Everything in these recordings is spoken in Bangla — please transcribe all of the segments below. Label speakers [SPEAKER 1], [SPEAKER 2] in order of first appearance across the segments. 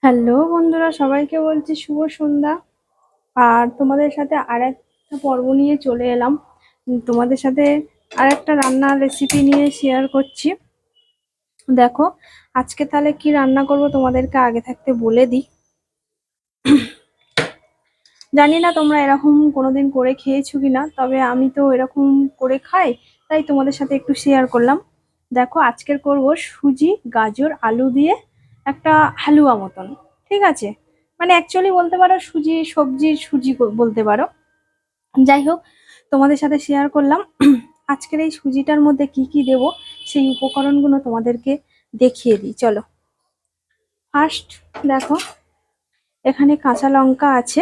[SPEAKER 1] হ্যালো বন্ধুরা, সবাইকে বলছি শুভ সন্ধ্যা। আর তোমাদের সাথে আরেকটা পর্ব নিয়ে চলে এলাম। তোমাদের সাথে আরেকটা রান্নার রেসিপি নিয়ে শেয়ার করছি। দেখো, আজকে তাহলে কি রান্না করব তোমাদেরকে আগে থাকতে বলে দিই। জানি না তোমরা এরকম কোনোদিন করে খেয়েছো কিনা, তবে আমি তো এরকম করে খাই, তাই তোমাদের সাথে একটু শেয়ার করলাম। দেখো, আজকের করব সুজি, গাজর, আলু দিয়ে একটা হালুয়া মতন। ঠিক আছে, মানে অ্যাকচুয়ালি বলতে পারো সুজি, সবজির সুজি বলতে পারো। যাই হোক, তোমাদের সাথে শেয়ার করলাম। আজকের এই সুজিটার মধ্যে কি কি দেব সেই উপকরণগুলো তোমাদেরকে দেখিয়ে দিই, চলো। ফার্স্ট দেখো, এখানে কাঁচা লঙ্কা আছে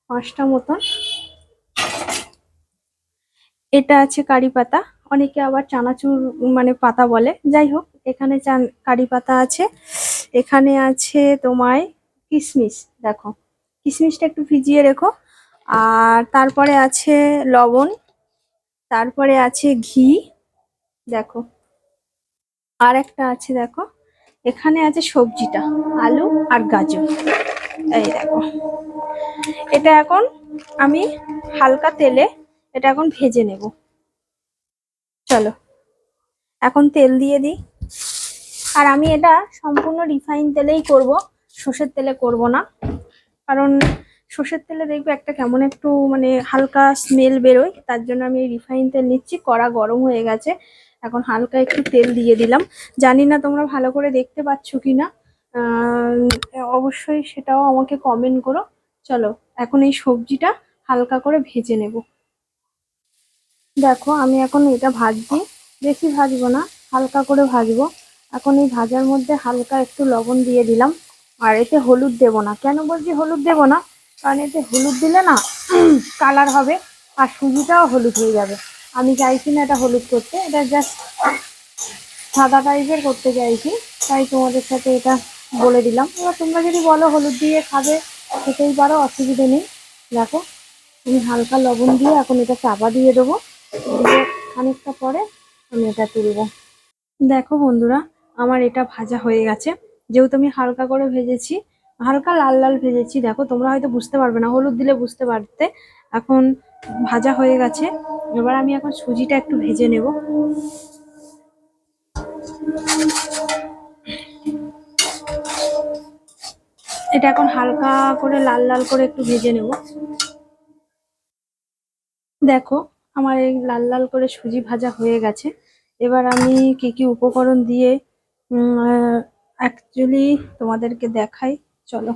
[SPEAKER 1] 5টা মতন। এটা আছে কারি পাতা, অনেকে আবার চানাচুর মানে পাতা বলে। যাই হোক, এখানে কারি পাতা আছে। এখানে আছে তোমায় কিশমিশ। দেখো, কিশমিশটা একটু ভিজিয়ে রেখো। আর তারপরে আছে লবণ, তারপরে আছে ঘি। দেখো, আর একটা আছে, দেখো এখানে আছে সবজিটা, আলু আর গাজর। এই দেখো, এটা এখন আমি হালকা তেলে এটা এখন ভেজে নেব। চলো, এখন তেল দিয়ে দিই। আর আমি এটা সম্পূর্ণ রিফাইন তেলেই করব, সর্ষের তেলে করব না। কারণ সর্ষের তেলে দেখবে একটা কেমন একটু মানে হালকা স্মেল বেরোয়, তার জন্য আমি রিফাইন তেল নিচ্ছি। কড়া গরম হয়ে গেছে, এখন হালকা একটু তেল দিয়ে দিলাম। জানি না তোমরা ভালো করে দেখতে পাচ্ছ কিনা, অবশ্যই সেটাও আমাকে কমেন্ট করো। চলো, এখন এই সবজিটা হালকা করে ভেজে নেব। দেখো, আমি এখন এটা ভাজছি, বেশি ভাজবো না, হালকা করে ভাজবো। এখন এই ভাজার মধ্যে হালকা একটু লবণ দিয়ে দিলাম। আর এতে হলুদ দেব না। কেন বলছি হলুদ দেব না? কারণ এতে হলুদ দিলে না কালার হবে, আর সুজিটাও হলুদ হয়ে যাবে। আমি চাইছি না এটা হলুদ করতে, এটা জাস্ট সাদা টাইপের করতে চাইছি, তাই তোমাদের সাথে এটা বলে দিলাম। এবার তোমরা যদি বলো হলুদ দিয়ে খাবে, খেতেই পারো, অসুবিধে নেই। দেখো, আমি হালকা লবণ দিয়ে এখন এটা চাপা দিয়ে দেবো, দিয়ে খানিকটা পরে আমি এটা তুলবো। দেখো বন্ধুরা, আমার এটা ভাজা হয়ে গেছে। যেহেতু আমি হালকা করে ভেজেছি, হালকা লাল লাল ভেজেছি। দেখো, তোমরা হয়তো বুঝতে পারবে না, হলুদ দিলে বুঝতে পারতে। এখন ভাজা হয়ে গেছে, এবার আমি এখন সুজিটা একটু ভেজে নেব। এটা এখন হালকা করে লাল লাল করে একটু ভেজে নেব। দেখো, আমার এই লাল লাল করে সুজি ভাজা হয়ে গেছে। এবার আমি কি কি উপকরণ দিয়ে অ্যাকচুয়ালি তোমাদেরকে দেখাই, চলো।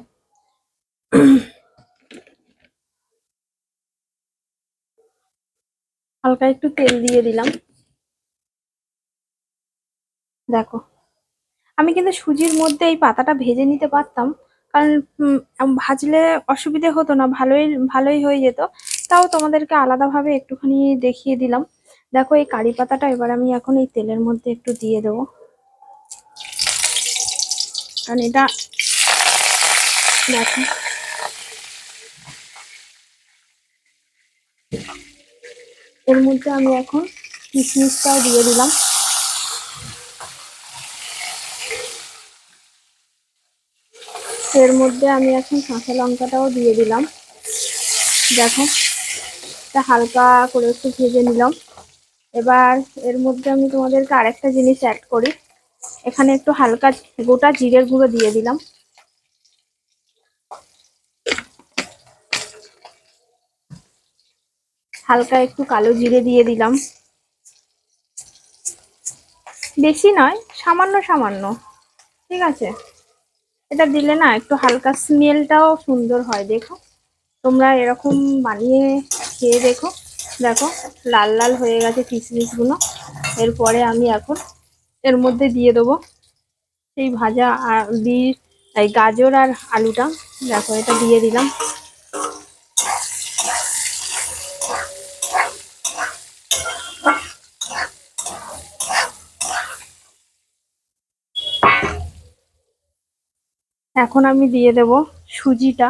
[SPEAKER 1] হালকা একটু তেল দিয়ে দিলাম। দেখো, আমি কিন্তু সুজির মধ্যে এই পাতাটা ভেজে নিতে পারতাম, কারণ ভাজলে অসুবিধে হতো না, ভালোই ভালোই হয়ে যেত। তাও তোমাদেরকে আলাদাভাবে একটুখানি দেখিয়ে দিলাম। দেখো, এই কারি পাতাটা এবার আমি এখন এই তেলের মধ্যে একটু দিয়ে দেবো, কারণ এটা দেখো, এর মধ্যে আমি এখন কিশমিশটাও দিয়ে দিলাম। এর মধ্যে আমি এখন কাঁচা লঙ্কাটাও দিয়ে দিলাম। দেখো, এটা হালকা করে একটু ভেজে নিলাম। এবার এর মধ্যে আমি তোমাদেরকে আরেকটা জিনিস অ্যাড করি। এখানে একটু হালকা গোটা জিরের গুঁড়ো দিয়ে দিলাম। হালকা একটু কালো জিরে দিয়ে দিলাম, বেশি নয়, সামান্য সামান্য। ঠিক আছে, এটা দিলে না একটু হালকা স্মেলটাও সুন্দর হয়। দেখো, তোমরা এরকম বানিয়ে খেয়ে দেখো। দেখো, লাল লাল হয়ে গেছে কিশমিশগুলো। এরপরে আমি এখন এর মধ্যে দিয়ে দেবো সেই ভাজা এই গাজর আর আলুটা। দেখো, এটা দিয়ে দিলাম। এখন আমি দিয়ে দেব সুজিটা।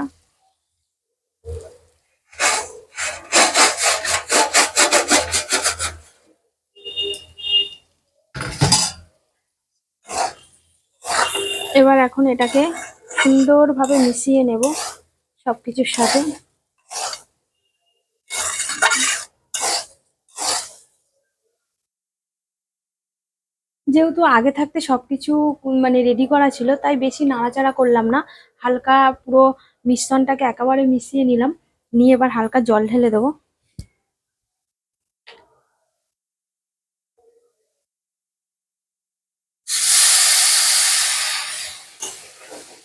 [SPEAKER 1] এবার এখন এটাকে সুন্দরভাবে মিশিয়ে নেব সবকিছুর সাথে। যেহেতু আগে থাকতে সবকিছু মানে রেডি করা ছিল, তাই বেশি নাড়াচাড়া করলাম না। হালকা পুরো মিশ্রণটাকে একেবারে মিশিয়ে নিলাম, নিয়ে এবার হালকা জল ঢেলে দেবো।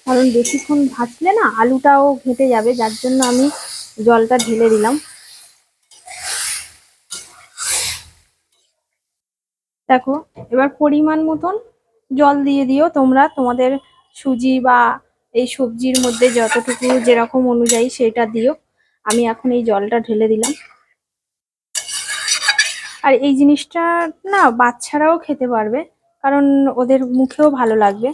[SPEAKER 1] কারণ বেশিক্ষণ ভাজলে না আলুটাও ঘেঁটে যাবে, যার জন্য আমি জলটা ঢেলে দিলাম। দেখো, এবার পরিমাণ মতন জল দিয়ে দিও তোমরা, তোমাদের সুজি বা এই সবজির মধ্যে যতটুকু যেরকম অনুযায়ী সেটা দিও। আমি এখন এই জলটা ঢেলে দিলাম। আর এই জিনিসটা না বাচ্চারাও খেতে পারবে, কারণ ওদের মুখেও ভালো লাগবে।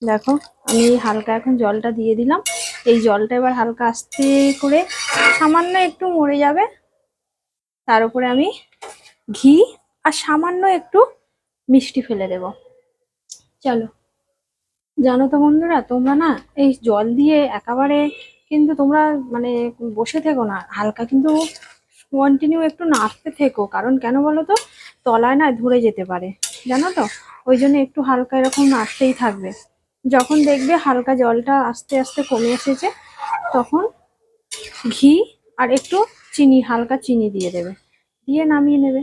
[SPEAKER 1] দেখো, আমি হালকা এখন জলটা দিয়ে দিলাম। এই জলটা এবার হালকা আস্তে করে সামান্য একটু মরে যাবে, তার উপরে আমি ঘি আর সামান্য একটু মিষ্টি ফেলে দেব। চলো, জানো তো বন্ধুরা, তোমরা না এই জল দিয়ে একেবারে কিন্তু তোমরা মানে বসে থেকো না, হালকা কিন্তু কন্টিনিউ একটু নাড়তে থেকো। কারণ কেন বলো তো, তলায় না ধরে যেতে পারে, জানো তো। ওই জন্য একটু হালকা এরকম নাড়তেই থাকবে। যখন দেখবে হালকা জলটা আস্তে আস্তে কমে এসেছে, তখন ঘি আর একটু চিনি, হালকা চিনি দিয়ে দেবে, দিয়ে নামিয়ে নেবে।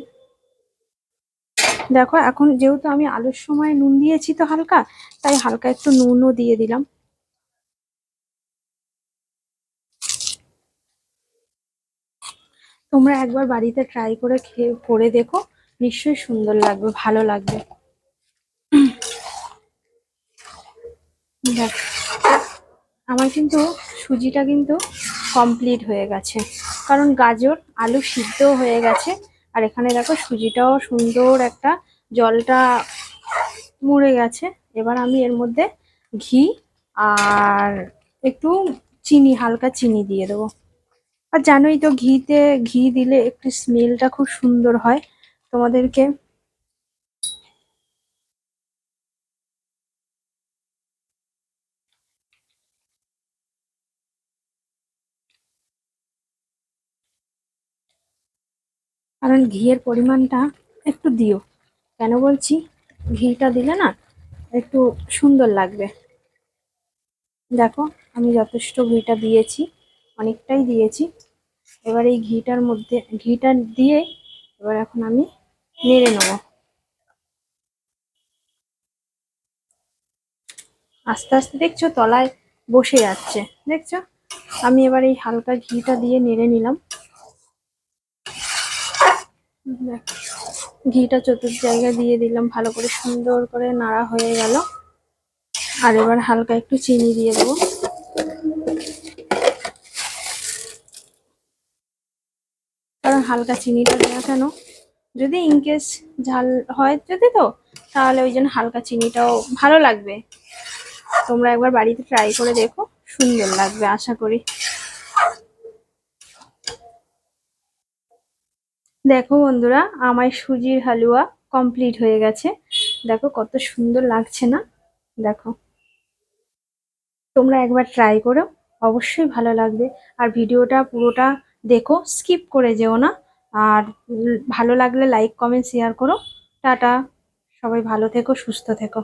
[SPEAKER 1] দেখো, এখন যেহেতু আমি আলুর সময় নুন দিয়েছি তো হালকা, তাই হালকা একটু নুনও দিয়ে দিলাম। তোমরা একবার বাড়িতে ট্রাই করে করে দেখো, নিশ্চয়ই সুন্দর লাগবে, ভালো লাগবে। দেখ, আমার কিন্তু সুজিটা কিন্তু কমপ্লিট হয়ে গেছে, কারণ গাজর আলু সিদ্ধ হয়ে গেছে। আর এখানে দেখো সুজিটাও সুন্দর একটা জলটা মরে গেছে। এবার আমি এর মধ্যে ঘি আর একটু চিনি, হালকা চিনি দিয়ে দেবো। আর জানোই তো, ঘি দিলে একটু স্মেলটা খুব সুন্দর হয়। তোমাদেরকে কারণ ঘিয়ের পরিমাণটা একটু দিও। কেন বলছি, ঘিটা দিলে না একটু সুন্দর লাগবে। দেখো, আমি যথেষ্ট ঘিটা দিয়েছি, অনেকটাই দিয়েছি। এবার এই ঘিটার মধ্যে ঘিটা দিয়ে এবার এখন আমি নেড়ে নেবো আস্তে আস্তে। দেখছো তলায় বসে যাচ্ছে, দেখছো। আমি এবার এই হালকা ঘিটা দিয়ে নেড়ে নিলাম। দেখো, ঘিটা চতুর্থ জায়গায় দিয়ে দিলাম, ভালো করে সুন্দর করে নাড়া হয়ে গেল। আর এবার হালকা একটু চিনি দিয়ে দেবো। কারণ হালকা চিনিটা দেওয়া কেন, যদি ইনকেস ঝাল হয় যদি, তো তাহলে ওই জন্য হালকা চিনিটাও ভালো লাগবে। তোমরা একবার বাড়িতে ট্রাই করে দেখো, সুন্দর লাগবে আশা করি। দেখো বন্ধুরা, আমার সুজির হালুয়া কমপ্লিট হয়ে গেছে। দেখো কত সুন্দর লাগছে না। দেখো, তোমরা একবার ট্রাই করো, অবশ্যই ভালো লাগবে। আর ভিডিওটা পুরোটা দেখো, স্কিপ করে যেও না। আর ভালো লাগলে লাইক কমেন্ট শেয়ার করো। টাটা, সবাই ভালো থেকো, সুস্থ থেকো।